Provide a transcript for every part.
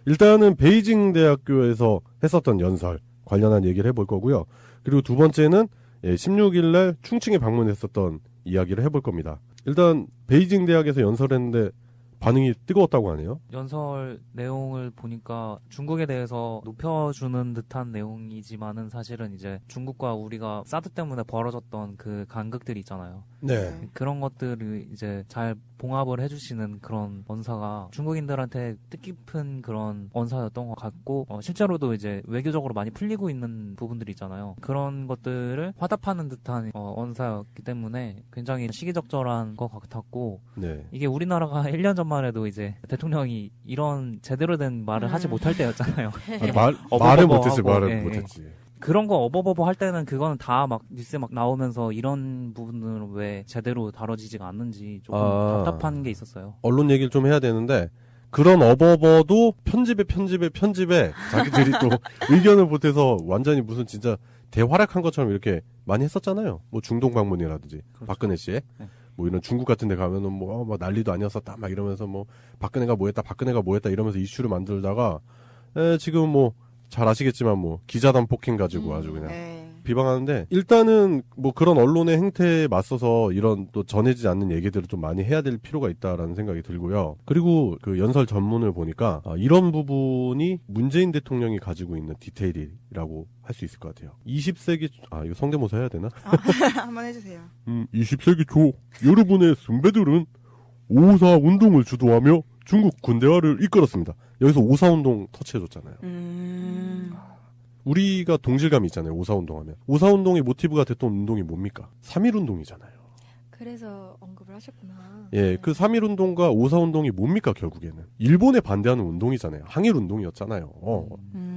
일단은 베이징 대학교에서 했었던 연설 관련한 얘기를 해볼 거고요. 그리고 두 번째는 16일 날 충칭에 방문했었던 이야기를 해볼 겁니다. 일단 베이징 대학에서 연설했는데 반응이 뜨거웠다고 하네요. 연설 내용을 보니까 중국에 대해서 높여주는 듯한 내용이지만은 사실은 이제 중국과 우리가 사드 때문에 벌어졌던 그 간극들이 있잖아요. 네. 그런 것들을 이제 잘 봉합을 해주시는 그런 언사가 중국인들한테 뜻깊은 그런 언사였던 것 같고, 실제로도 이제 외교적으로 많이 풀리고 있는 부분들이 있잖아요. 그런 것들을 화답하는 듯한 언사였기 때문에 굉장히 시기적절한 것 같았고, 네. 이게 우리나라가 1년 전만 해도 이제 대통령이 이런 제대로 된 말을 하지 못할 때였잖아요. 말을 못했지, 하고, 말을 못했지. 그런 거 어버버버 할 때는 그거는 다 막 뉴스에 막 나오면서 이런 부분은 왜 제대로 다뤄지지가 않는지 조금 답답한 게 있었어요. 언론 얘기를 좀 해야 되는데 그런 어버버도 편집에 자기들이 또 의견을 보태서 완전히 무슨 진짜 대활약한 것처럼 이렇게 많이 했었잖아요. 뭐 중동 방문이라든지 그렇죠. 박근혜 씨의 네. 뭐 이런 중국 같은 데 가면은 뭐 난리도 아니었었다 막 이러면서 뭐 박근혜가 뭐 했다 이러면서 이슈를 만들다가 지금 뭐 잘 아시겠지만 뭐 기자단 폭행 가지고 아주 그냥 비방하는데, 일단은 뭐 그런 언론의 행태에 맞서서 이런 또 전해지지 않는 얘기들을 좀 많이 해야 될 필요가 있다라는 생각이 들고요. 그리고 그 연설 전문을 보니까 이런 부분이 문재인 대통령이 가지고 있는 디테일이라고 할 수 있을 것 같아요. 20세기 이거 성대모사 해야 되나? 한번 해주세요. 20세기 초 여러분의 선배들은 5.4 운동을 주도하며 중국 군대화를 이끌었습니다. 여기서 5.4 운동 터치해줬잖아요. 우리가 동질감이 있잖아요. 5.4 운동하면. 5.4 운동의 모티브가 됐던 운동이 뭡니까? 3.1 운동이잖아요. 그래서 언급을 하셨구나. 예, 그 3.1 운동과 5.4 운동이 뭡니까 결국에는? 일본에 반대하는 운동이잖아요. 항일 운동이었잖아요.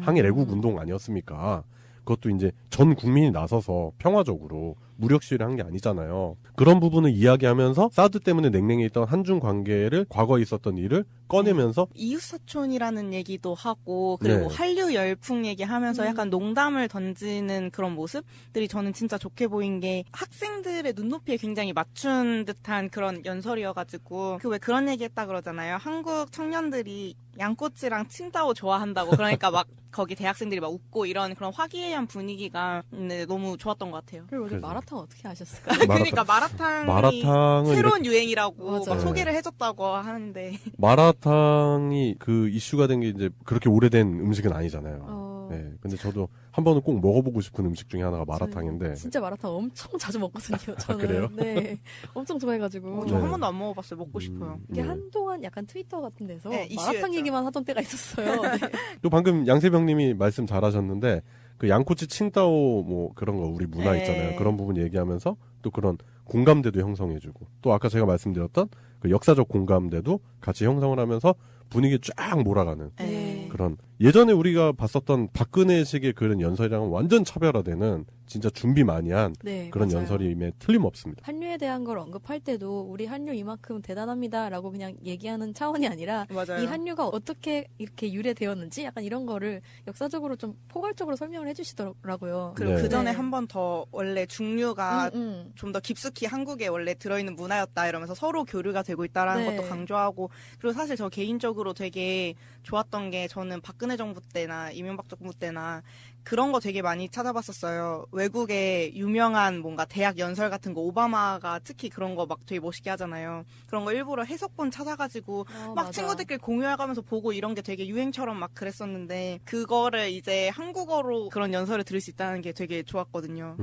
항일 애국 운동 아니었습니까? 그것도 이제 전 국민이 나서서 평화적으로 무력 시위를 한 게 아니잖아요. 그런 부분을 이야기하면서 사드 때문에 냉랭해 있던 한중 관계를, 과거에 있었던 일을 꺼내면서 이웃사촌이라는 얘기도 하고, 그리고 네. 한류 열풍 얘기하면서 약간 농담을 던지는 그런 모습들이 저는 진짜 좋게 보인 게, 학생들의 눈높이에 굉장히 맞춘 듯한 그런 연설이어가지고, 그 왜 그런 얘기 했다 그러잖아요. 한국 청년들이 양꼬치랑 칭따오 좋아한다고. 그러니까 막 거기 대학생들이 막 웃고 이런 그런 화기애애한 분위기가 너무 좋았던 것 같아요. 그리고 그래서. 마라탕 어떻게 아셨을까요? 그러니까 마라탕이 마라탕은 새로운 유행이라고 맞아요. 막 소개를 해줬다고 하는데, 마라탕이 그 이슈가 된 게 이제 그렇게 오래된 음식은 아니잖아요. 네, 근데 저도 한 번은 꼭 먹어보고 싶은 음식 중에 하나가 마라탕인데. 진짜 마라탕 엄청 자주 먹거든요. 저는. 그래요? 네, 엄청 좋아해가지고. 저 한 번도 안 먹어봤어요. 먹고 싶어요. 이게 네. 한동안 약간 트위터 같은 데서 네, 마라탕 이슈였죠. 얘기만 하던 때가 있었어요. 네. 또 방금 양세병님이 말씀 잘하셨는데 그 양꼬치 칭따오 뭐 그런 거 우리 문화 네. 있잖아요. 그런 부분 얘기하면서 또 그런 공감대도 형성해주고, 또 아까 제가 말씀드렸던 그 역사적 공감대도 같이 형성을 하면서 분위기 쫙 몰아가는 네. 그런, 예전에 우리가 봤었던 박근혜식의 그런 연설이랑은 완전 차별화되는 진짜 준비 많이 한 네, 그런 맞아요. 연설임에 틀림없습니다. 한류에 대한 걸 언급할 때도 우리 한류 이만큼 대단합니다라고 그냥 얘기하는 차원이 아니라 맞아요. 이 한류가 어떻게 이렇게 유래되었는지 약간 이런 거를 역사적으로 좀 포괄적으로 설명을 해주시더라고요. 그리고 네. 그 전에 네. 한 번 더 원래 중류가 음. 좀 더 깊숙이 한국에 원래 들어있는 문화였다 이러면서 서로 교류가 되고 있다라는 네. 것도 강조하고, 그리고 사실 저 개인적으로 되게 좋았던 게, 저는 박근혜 정부 때나 이명박 정부 때나 그런 거 되게 많이 찾아봤었어요. 외국의 유명한 뭔가 대학 연설 같은 거, 오바마가 특히 그런 거 막 되게 멋있게 하잖아요. 그런 거 일부러 해석본 찾아가지고 막 맞아. 친구들끼리 공유해가면서 보고 이런 게 되게 유행처럼 막 그랬었는데, 그거를 이제 한국어로 그런 연설을 들을 수 있다는 게 되게 좋았거든요.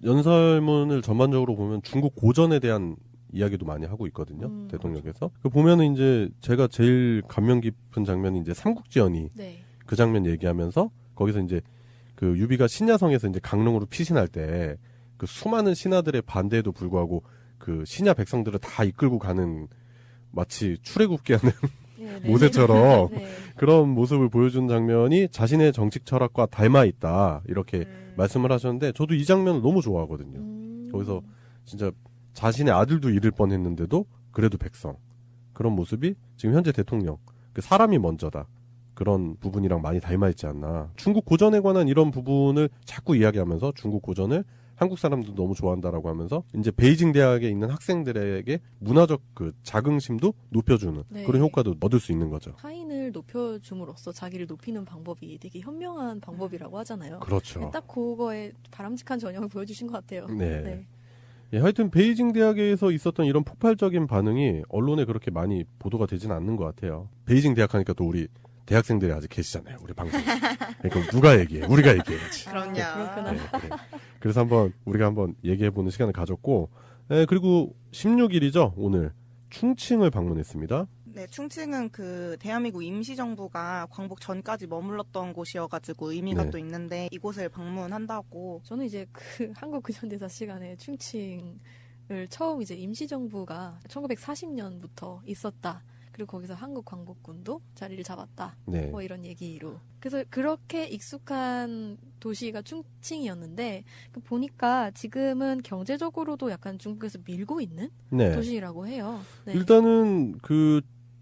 연설문을 전반적으로 보면 중국 고전에 대한 이야기도 많이 하고 있거든요. 대통령께서. 그 보면은 이제 제가 제일 감명 깊은 장면이 이제 삼국지연이 네. 그 장면 얘기하면서 거기서 이제 그 유비가 신야성에서 이제 강릉으로 피신할 때 그 수많은 신하들의 반대에도 불구하고 그 신야 백성들을 다 이끌고 가는, 마치 출애굽기 하는 네, 네. 모세처럼 네. 그런 모습을 보여준 장면이 자신의 정책 철학과 닮아 있다, 이렇게 말씀을 하셨는데, 저도 이 장면을 너무 좋아하거든요. 거기서 진짜 자신의 아들도 잃을 뻔했는데도 그래도 백성, 그런 모습이 지금 현재 대통령, 그 사람이 먼저다, 그런 부분이랑 많이 닮아 있지 않나. 중국 고전에 관한 이런 부분을 자꾸 이야기하면서 중국 고전을 한국 사람도 너무 좋아한다라고 하면서 이제 베이징 대학에 있는 학생들에게 문화적 그 자긍심도 높여주는 네. 그런 효과도 얻을 수 있는 거죠. 타인을 높여줌으로써 자기를 높이는 방법이 되게 현명한 방법이라고 하잖아요. 그렇죠. 딱 그거에 바람직한 전형을 보여주신 것 같아요. 네. 예, 하여튼 베이징 대학에서 있었던 이런 폭발적인 반응이 언론에 그렇게 많이 보도가 되진 않는 것 같아요. 베이징 대학 하니까 또 우리 대학생들이 아직 계시잖아요. 우리 방송. 그러니까 누가 얘기해? 우리가 얘기해야지. 그럼요. 그렇구나. 네, 그래. 그래서 우리가 한번 얘기해보는 시간을 가졌고, 그리고 16일이죠. 오늘 충칭을 방문했습니다. 네, 충칭은 그 대한민국 임시정부가 광복 전까지 머물렀던 곳이어가지고 의미가 네. 또 있는데 이곳을 방문한다고. 저는 이제 그 한국 근현대사 시간에 충칭을 처음 이제 임시정부가 1940년부터 있었다. 그리고 거기서 한국 광복군도 자리를 잡았다. 네. 뭐 이런 얘기로. 그래서 그렇게 익숙한 도시가 충칭이었는데 보니까 지금은 경제적으로도 약간 중국에서 밀고 있는 네. 도시라고 해요. 네. 일단은 그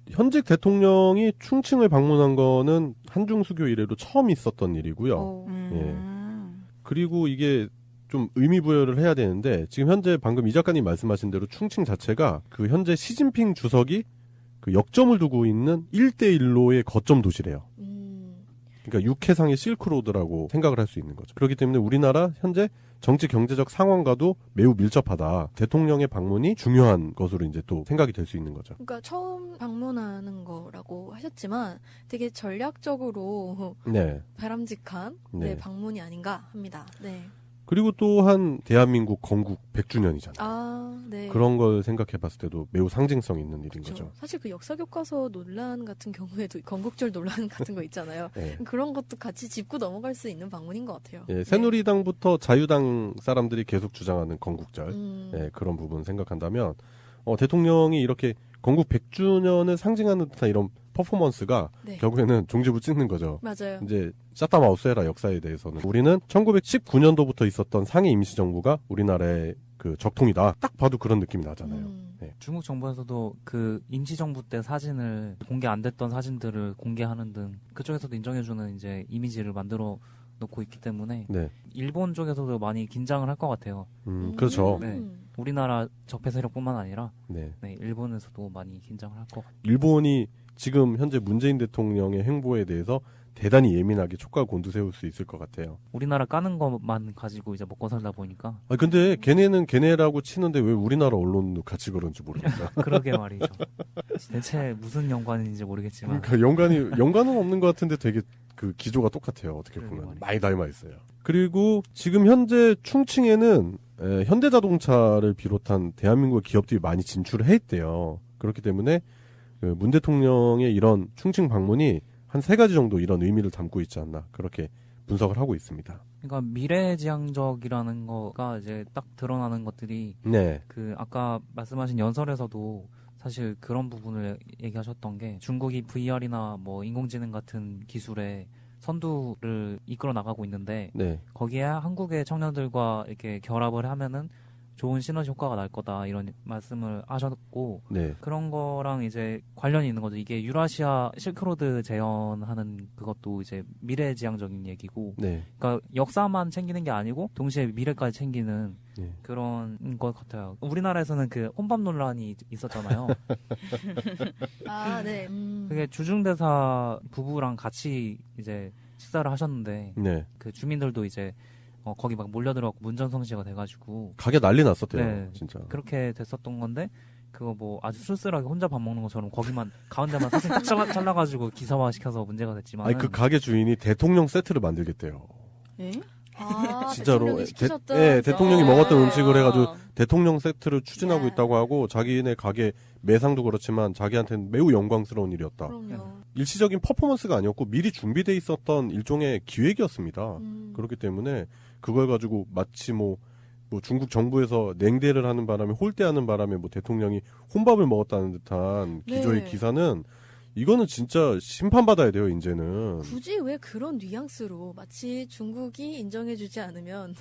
현직 대통령이 충칭을 방문한 거는 한중수교 이래로 처음 있었던 일이고요. 어, 그리고 이게 좀 의미 부여를 해야 되는데 지금 현재 방금 이 작가님 말씀하신 대로 충칭 자체가 그 현재 시진핑 주석이 그 역점을 두고 있는 1대1로의 거점 도시래요. 그러니까 육해상의 실크로드라고 생각을 할 수 있는 거죠. 그렇기 때문에 우리나라 현재 정치 경제적 상황과도 매우 밀접하다. 대통령의 방문이 중요한 것으로 이제 또 생각이 될 수 있는 거죠. 그러니까 처음 방문하는 거라고 하셨지만 되게 전략적으로 네. 바람직한 네. 방문이 아닌가 합니다. 네. 그리고 또한 대한민국 건국 100주년이잖아요. 아, 네. 그런 걸 생각해 봤을 때도 매우 상징성 있는 일인 그렇죠. 거죠. 사실 그 역사 교과서 논란 같은 경우에도 건국절 논란 같은 거 있잖아요. 네. 그런 것도 같이 짚고 넘어갈 수 있는 방문인 것 같아요. 예, 새누리당부터 자유당 사람들이 계속 주장하는 건국절 네. 예, 그런 부분 생각한다면 대통령이 이렇게 건국 100주년을 상징하는 듯한 이런 퍼포먼스가 네. 결국에는 종지부 찍는 거죠. 맞아요. 이제 샷다마우스 해라 역사에 대해서는 우리는 1919년도부터 있었던 상해 임시정부가 우리나라의 그 적통이다. 딱 봐도 그런 느낌이 나잖아요. 네. 중국 정부에서도 그 임시정부 때 사진을 공개 안 됐던 사진들을 공개하는 등 그쪽에서도 인정해주는 이제 이미지를 만들어 놓고 있기 때문에 네. 일본 쪽에서도 많이 긴장을 할 것 같아요. 그렇죠. 네. 우리나라 적폐 세력뿐만 아니라 네. 네, 일본에서도 많이 긴장을 할 것 같아요. 일본이 지금 현재 문재인 대통령의 행보에 대해서 대단히 예민하게 촉각 곤두세울 수 있을 것 같아요. 우리나라 까는 것만 가지고 이제 먹고 살다 보니까 근데 걔네는 걔네라고 치는데 왜 우리나라 언론도 같이 그런지 모르겠다. 그러게 말이죠. 대체 무슨 연관인지 모르겠지만 그러니까 연관은 없는 것 같은데 되게 그 기조가 똑같아요. 어떻게 그러게 보면 말이죠. 많이 닮아 있어요. 그리고 지금 현재 충칭에는 현대자동차를 비롯한 대한민국 기업들이 많이 진출을 했대요. 그렇기 때문에 그 문 대통령의 이런 충칭 방문이 한 3가지 정도 이런 의미를 담고 있지 않나 그렇게 분석을 하고 있습니다. 그러니까 미래지향적이라는 거가 이제 딱 드러나는 것들이 네, 그 아까 말씀하신 연설에서도 사실 그런 부분을 얘기하셨던 게 중국이 VR이나 뭐 인공지능 같은 기술의 선두를 이끌어 나가고 있는데 네, 거기에 한국의 청년들과 이렇게 결합을 하면은 좋은 시너지 효과가 날 거다 이런 말씀을 하셨고 네, 그런 거랑 이제 관련이 있는 거죠. 이게 유라시아 실크로드 재현하는 그것도 이제 미래지향적인 얘기고 네, 그러니까 역사만 챙기는 게 아니고 동시에 미래까지 챙기는 네. 그런 것 같아요. 우리나라에서는 그 혼밥 논란이 있었잖아요. 아, 네. 그게 주중대사 부부랑 같이 이제 식사를 하셨는데 네. 그 주민들도 이제 거기 막 몰려들어갖고 문전성시가 돼가지고 가게 난리 났었대요. 네. 진짜. 그렇게 됐었던 건데 그거 뭐 아주 쓸쓸하게 혼자 밥 먹는 것처럼 거기만 가운데만 사진 딱 잘라가지고 기사화 시켜서 문제가 됐지만 아니 그 가게 주인이 대통령 세트를 만들겠대요. 예? 아, 진짜로 대통령이 시키셨던. 네, 대통령이 먹었던 아. 음식을 해가지고 대통령 세트를 추진하고 야. 있다고 하고 자기네 가게 매상도 그렇지만 자기한테는 매우 영광스러운 일이었다. 그럼요. 일시적인 퍼포먼스가 아니었고 미리 준비돼 있었던 일종의 기획이었습니다. 그렇기 때문에 그걸 가지고 마치 뭐 중국 정부에서 냉대를 하는 바람에 홀대하는 바람에 뭐 대통령이 혼밥을 먹었다는 듯한 기조의 네. 기사는 이거는 진짜 심판받아야 돼요, 이제는. 굳이 왜 그런 뉘앙스로 마치 중국이 인정해주지 않으면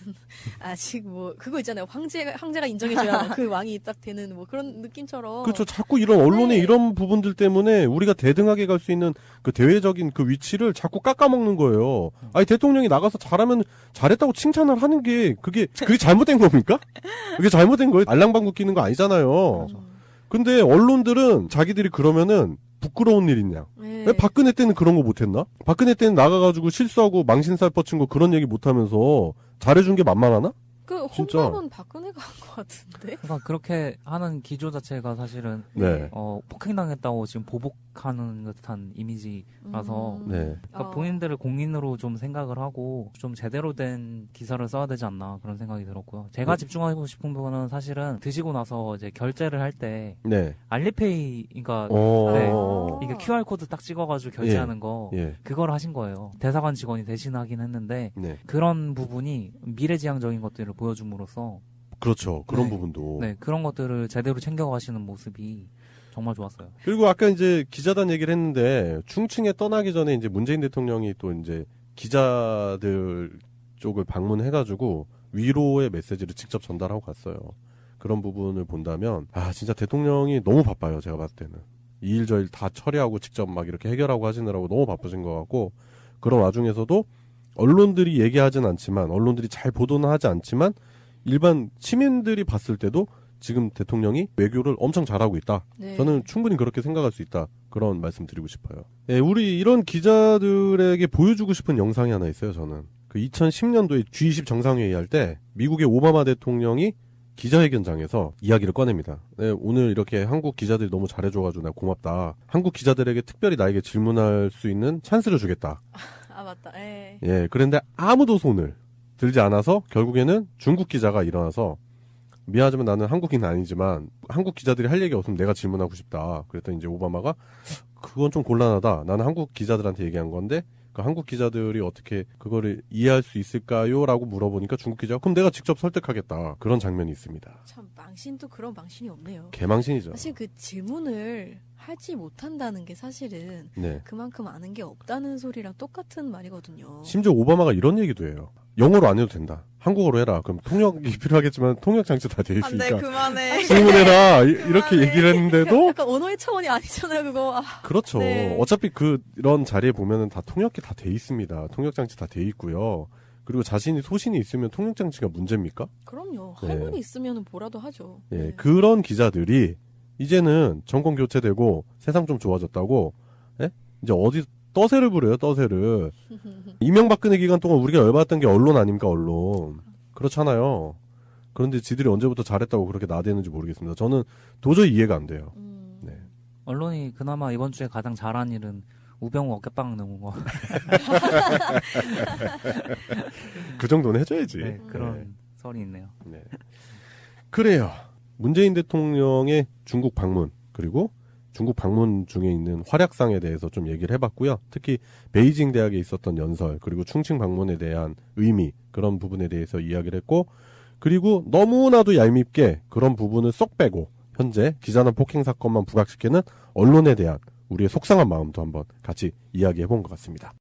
아직 뭐 그거 있잖아요. 황제가 인정해줘야 그 왕이 딱 되는 뭐 그런 느낌처럼. 그렇죠. 자꾸 이런 언론의 네. 이런 부분들 때문에 우리가 대등하게 갈 수 있는 그 대외적인 그 위치를 자꾸 깎아먹는 거예요. 아니, 대통령이 나가서 잘하면 잘했다고 칭찬을 하는 게 그게 잘못된 겁니까? 그게 잘못된 거예요. 알랑방구 끼는 거 아니잖아요. 근데 언론들은 자기들이 그러면은 부끄러운 일 있냐? 네. 왜 박근혜 때는 그런 거 못했나? 박근혜 때는 나가가지고 실수하고 망신살 뻗친 거 그런 얘기 못하면서 잘해준 게 만만하나? 그 진짜. 혼밥은 박근혜가 한 것 같은데. 그러니까 그렇게 하는 기조 자체가 사실은 네. 폭행당했다고 지금 보복하는 듯한 이미지라서 네. 그러니까 본인들을 공인으로 좀 생각을 하고 좀 제대로 된 기사를 써야 되지 않나 그런 생각이 들었고요. 제가 집중하고 싶은 부분은 사실은 드시고 나서 이제 결제를 할 때 네. 알리페이 그러니까 네. 이게 QR 코드 딱 찍어가지고 결제하는 거 예. 그걸 하신 거예요. 대사관 직원이 대신하긴 했는데 네. 그런 부분이 미래지향적인 것들을 보여줌으로써 그렇죠. 그런 네. 부분도. 네 그런 것들을 제대로 챙겨가시는 모습이 정말 좋았어요. 그리고 아까 이제 기자단 얘기를 했는데 충칭에 떠나기 전에 이제 문재인 대통령이 또 이제 기자들 쪽을 방문해가지고 위로의 메시지를 직접 전달하고 갔어요. 그런 부분을 본다면 진짜 대통령이 너무 바빠요. 제가 봤을 때는 이 일 저 일 다 처리하고 직접 막 이렇게 해결하고 하시느라고 너무 바쁘신 것 같고 그런 와중에서도 언론들이 얘기하진 않지만 언론들이 잘 보도는 하지 않지만 일반 시민들이 봤을 때도 지금 대통령이 외교를 엄청 잘하고 있다. 네. 저는 충분히 그렇게 생각할 수 있다. 그런 말씀 드리고 싶어요. 예, 우리 이런 기자들에게 보여주고 싶은 영상이 하나 있어요. 저는 그 2010년도에 G20 정상회의 할 때 미국의 오바마 대통령이 기자회견장에서 이야기를 꺼냅니다. 네, 오늘 이렇게 한국 기자들이 너무 잘해줘가지고 내가 고맙다. 한국 기자들에게 특별히 나에게 질문할 수 있는 찬스를 주겠다. 아 맞다. 예. 예, 그런데 아무도 손을 들지 않아서 결국에는 중국 기자가 일어나서 미안하지만 나는 한국인은 아니지만 한국 기자들이 할 얘기 없으면 내가 질문하고 싶다. 그랬더니 이제 오바마가 그건 좀 곤란하다. 나는 한국 기자들한테 얘기한 건데 그 한국 기자들이 어떻게 그거를 이해할 수 있을까요? 라고 물어보니까 중국 기자가 그럼 내가 직접 설득하겠다. 그런 장면이 있습니다. 참 망신도 그런 망신이 없네요. 개망신이죠. 사실 그 질문을 하지 못한다는 게 사실은 네. 그만큼 아는 게 없다는 소리랑 똑같은 말이거든요. 심지어 오바마가 이런 얘기도 해요. 영어로 안 해도 된다. 한국어로 해라. 그럼 통역이 필요하겠지만 통역 장치 다 돼 안 돼, 있으니까 그만해. 질문해라. 이렇게 얘기를 했는데도 약간 언어의 차원이 아니잖아요, 그거. 그렇죠. 네. 어차피 그런 자리에 보면은 다 통역기 다 돼 있습니다. 통역 장치 다 돼 있고요. 그리고 자신이 소신이 있으면 통역 장치가 문제입니까? 그럼요. 네. 할 말이 있으면 뭐라도 하죠. 예, 네. 그런 기자들이 이제는 정권 교체되고 세상 좀 좋아졌다고, 예? 이제 어디 떠세를 부려요, 떠세를. 이명박근혜 기간 동안 우리가 열받았던 게 언론 아닙니까, 언론. 그렇잖아요. 그런데 지들이 언제부터 잘했다고 그렇게 나대는지 모르겠습니다. 저는 도저히 이해가 안 돼요. 네. 언론이 그나마 이번 주에 가장 잘한 일은 우병우 어깨빵 넣은 거. 그 정도는 해줘야지. 네, 그런 설이 있네요. 네. 그래요. 문재인 대통령의 중국 방문, 그리고 중국 방문 중에 있는 활약상에 대해서 좀 얘기를 해봤고요. 특히 베이징 대학에 있었던 연설, 그리고 충칭 방문에 대한 의미, 그런 부분에 대해서 이야기를 했고, 그리고 너무나도 얄밉게 그런 부분을 쏙 빼고 현재 기자단 폭행 사건만 부각시키는 언론에 대한 우리의 속상한 마음도 한번 같이 이야기해본 것 같습니다.